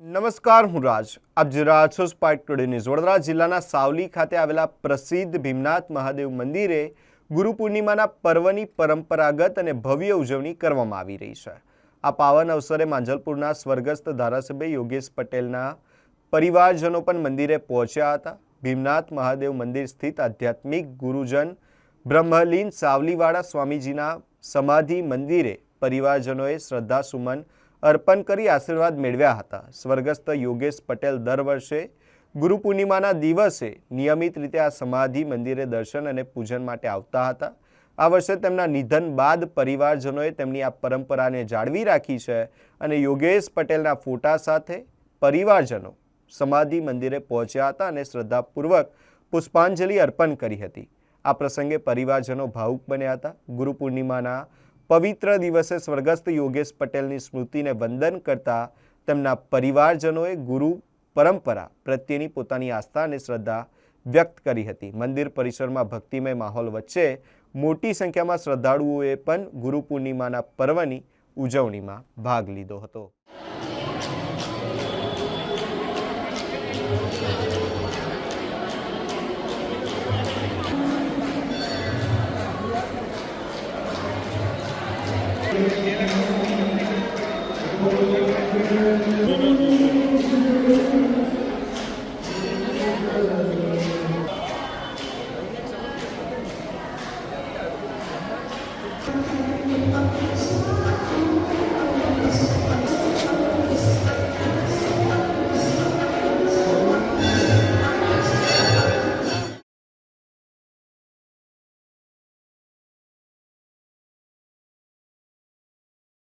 નમસ્કાર, હું રાજ. આપ જોઈ રહ્યા છો સ્પાર્ક ટુડે ન્યૂઝ. વડોદરા જિલ્લાના સાવલી ખાતે આવેલા પ્રસિદ્ધ ભીમનાથ મહાદેવ મંદિરે ગુરુ પૂર્ણિમાના પર્વની પરંપરાગત અને ભવ્ય ઉજવણી કરવામાં આવી રહી છે. આ પાવન અવસરે માંજલપુરના સ્વર્ગસ્થ ધારાસભ્ય યોગેશ પટેલના પરિવારજનો પણ મંદિરે પહોંચ્યા હતા. ભીમનાથ મહાદેવ મંદિર સ્થિત આધ્યાત્મિક ગુરુજન બ્રહ્મલીન સાવલીવાળા સ્વામીજીના સમાધિ મંદિરે પરિવારજનોએ શ્રદ્ધાસુમન અર્પણ કરી આશીર્વાદ મેળવ્યા હતા. સ્વર્ગસ્થ યોગેશ પટેલ દર વર્ષે ગુરુ પૂર્ણિમાના દિવસે નિયમિત રીતે આ સમાધિ મંદિરે દર્શન અને પૂજન માટે આવતા હતા. આ વર્ષે તેમના નિધન બાદ પરિવારજનોએ તેમની આ પરંપરાને જાળવી રાખી છે અને યોગેશ પટેલના ફોટા સાથે પરિવારજનો સમાધિ મંદિરે પહોંચ્યા હતા અને શ્રદ્ધાપૂર્વક પુષ્પાંજલિ અર્પણ કરી હતી. આ પ્રસંગે પરિવારજનો ભાવુક બન્યા હતા. ગુરુ પૂર્ણિમાના પવિત્ર દિવસે સ્વર્ગસ્થ યોગેશ પટેલની સ્મૃતિને વંદન કરતા તેમના પરિવારજનોએ ગુરુ પરંપરા પ્રત્યેની પોતાની આસ્થા અને શ્રદ્ધા વ્યક્ત કરી હતી. મંદિર પરિસરમાં ભક્તિમય માહોલ વચ્ચે મોટી સંખ્યામાં શ્રદ્ધાળુઓએ પણ ગુરુ પૂર્ણિમાના પર્વની ઉજવણીમાં ભાગ લીધો હતો.